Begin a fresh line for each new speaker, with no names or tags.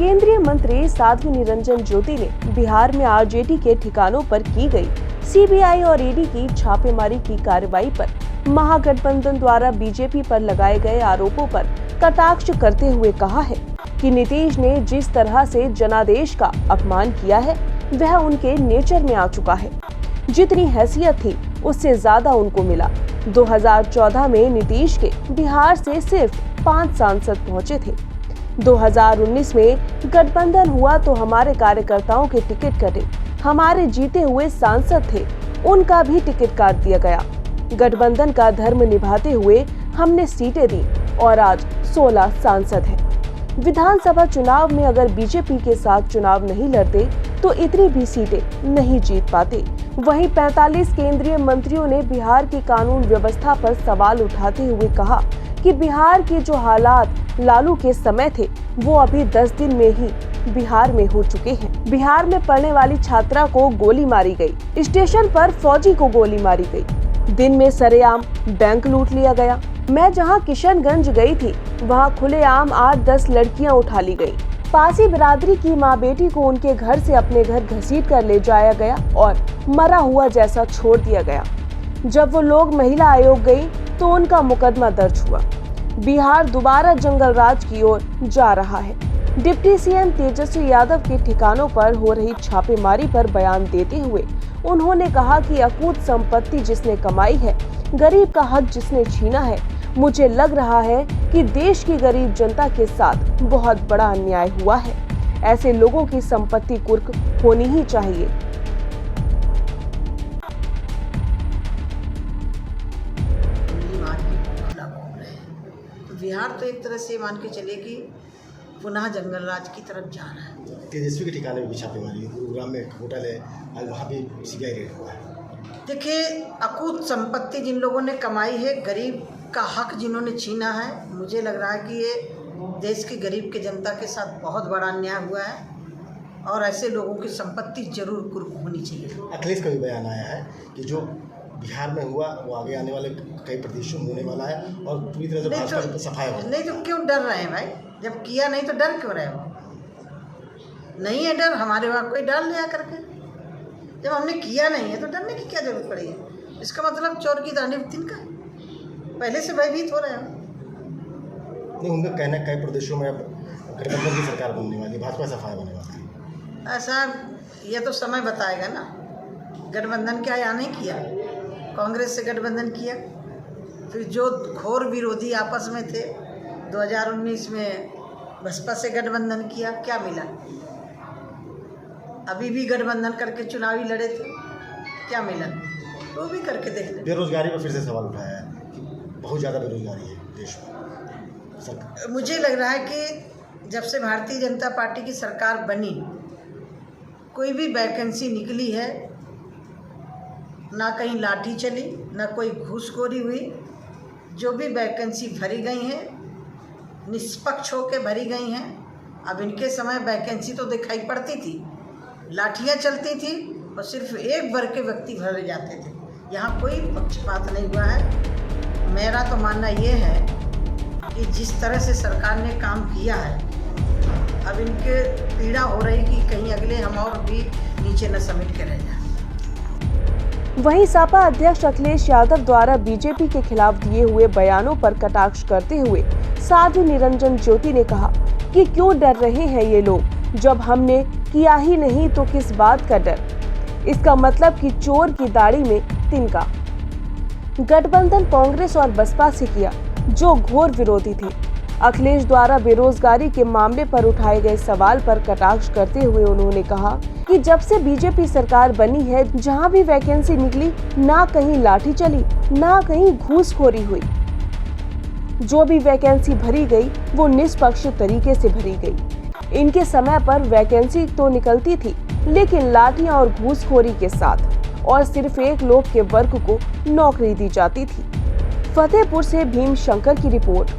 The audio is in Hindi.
केंद्रीय मंत्री साध्वी निरंजन ज्योति ने बिहार में आरजेडी के ठिकानों पर की गई सीबीआई और ईडी की छापेमारी की कार्रवाई पर महागठबंधन द्वारा बीजेपी पर लगाए गए आरोपों पर कटाक्ष करते हुए कहा है कि नीतीश ने जिस तरह से जनादेश का अपमान किया है वह उनके नेचर में आ चुका है। जितनी हैसियत थी उससे ज्यादा उनको मिला। 2014 में नीतीश के बिहार से सिर्फ 5 सांसद पहुंचे थे। 2019 में गठबंधन हुआ तो हमारे कार्यकर्ताओं के टिकट कटे। हमारे जीते हुए सांसद थे, उनका भी टिकट काट दिया गया। गठबंधन का धर्म निभाते हुए हमने सीटें दी और आज 16 सांसद हैं। विधानसभा चुनाव में अगर बीजेपी के साथ चुनाव नहीं लड़ते तो इतनी भी सीटें नहीं जीत पाते। वहीं 45 केंद्रीय मंत्रियों ने बिहार की कानून व्यवस्था पर सवाल उठाते हुए कहा कि बिहार के जो हालात लालू के समय थे वो अभी 10 दिन में ही बिहार में हो चुके हैं। बिहार में पढ़ने वाली छात्रा को गोली मारी गई, स्टेशन पर फौजी को गोली मारी गई, दिन में सरेआम बैंक लूट लिया गया। मैं जहां किशनगंज गई थी वहां खुलेआम 8-10 लड़कियां उठा ली गई। पासी बिरादरी की माँ बेटी को उनके घर से अपने घर घसीट कर ले जाया गया और मरा हुआ जैसा छोड़ दिया गया। जब वो लोग महिला आयोग गई तो उनका मुकदमा दर्ज हुआ। बिहार दोबारा जंगल राज की ओर जा रहा है। डिप्टी सीएम तेजस्वी यादव के ठिकानों पर हो रही छापेमारी पर बयान देते हुए उन्होंने कहा कि अकूत संपत्ति जिसने कमाई है, गरीब का हक जिसने छीना है, मुझे लग रहा है कि देश की गरीब जनता के साथ बहुत बड़ा अन्याय हुआ है। ऐसे लोगों की संपत्ति कुर्क होनी ही चाहिए।
बिहार तो एक तरह से मान के चले कि पुनः जंगल राज की तरफ जा रहा है।
तेजस्वी के ठिकाने भी छापेमारी, गुरुग्राम में एक होटल है, आज वहाँ भी सीबीआई रेड हुआ है।
देखिए, अकूत संपत्ति जिन लोगों ने कमाई है, गरीब का हक जिन्होंने छीना है, मुझे लग रहा है कि ये देश के गरीब के जनता के साथ बहुत बड़ा अन्याय हुआ है और ऐसे लोगों की संपत्ति जरूर कुर्क होनी चाहिए।
अखिलेश का भी बयान आया है कि जो बिहार में हुआ वो आगे आने वाले कई प्रदेशों में होने वाला है और पूरी तरह से भाजपा की सफाई हो।
नहीं तो क्यों डर रहे हैं भाई? जब किया नहीं तो डर क्यों रहे हो? नहीं है डर, हमारे वहाँ कोई डाल लिया करके। जब हमने किया नहीं है तो डरने की क्या जरूरत पड़ी है? इसका मतलब चोर की दाढ़ी तिनका है, पहले से भयभीत हो रहे हो।
नहीं, उनका कहना है कई प्रदेशों में अब गठबंधन की सरकार बनने वाली है, भाजपा सफाई होने वाली है।
ऐसा ये तो समय बताएगा ना। गठबंधन क्या यहाँ नहीं किया? कांग्रेस से गठबंधन किया, फिर जो घोर विरोधी आपस में थे 2019 में बसपा से गठबंधन किया, क्या मिला? अभी भी गठबंधन करके चुनावी लड़े थे, क्या मिला? वो भी करके देख ले।
बेरोजगारी पर फिर से सवाल उठाया है कि बहुत ज़्यादा बेरोजगारी है देश में।
मुझे लग रहा है कि जब से भारतीय जनता पार्टी की सरकार बनी, कोई भी वैकेंसी निकली है, ना कहीं लाठी चली, ना कोई घूसखोरी हुई। जो भी वैकेंसी भरी गई हैं निष्पक्ष होकर भरी गई हैं। अब इनके समय वैकेंसी तो दिखाई पड़ती थी, लाठियाँ चलती थी और सिर्फ एक वर्ग के व्यक्ति भरे जाते थे। यहाँ कोई पक्षपात नहीं हुआ है। मेरा तो मानना ये है कि जिस तरह से सरकार ने काम किया है, अब इनके पीड़ा हो रही कि कहीं अगले हम और भी नीचे न समेट के रह जाए।
वहीं सपा अध्यक्ष अखिलेश यादव द्वारा बीजेपी के खिलाफ दिए हुए बयानों पर कटाक्ष करते हुए साध्वी निरंजन ज्योति ने कहा कि क्यों डर रहे हैं ये लोग, जब हमने किया ही नहीं तो किस बात का डर। इसका मतलब कि चोर की दाढ़ी में तिनका। गठबंधन कांग्रेस और बसपा से किया जो घोर विरोधी थे। अखिलेश द्वारा बेरोजगारी के मामले पर उठाए गए सवाल पर कटाक्ष करते हुए उन्होंने कहा कि जब से बीजेपी सरकार बनी है, जहां भी वैकेंसी निकली, ना कहीं लाठी चली, ना कहीं घूसखोरी हुई। जो भी वैकेंसी भरी गई वो निष्पक्ष तरीके से भरी गई। इनके समय पर वैकेंसी तो निकलती थी, लेकिन लाठियां और घूसखोरी के साथ, और सिर्फ एक लोग के वर्ग को नौकरी दी जाती थी। फतेहपुर से भीम शंकर की रिपोर्ट।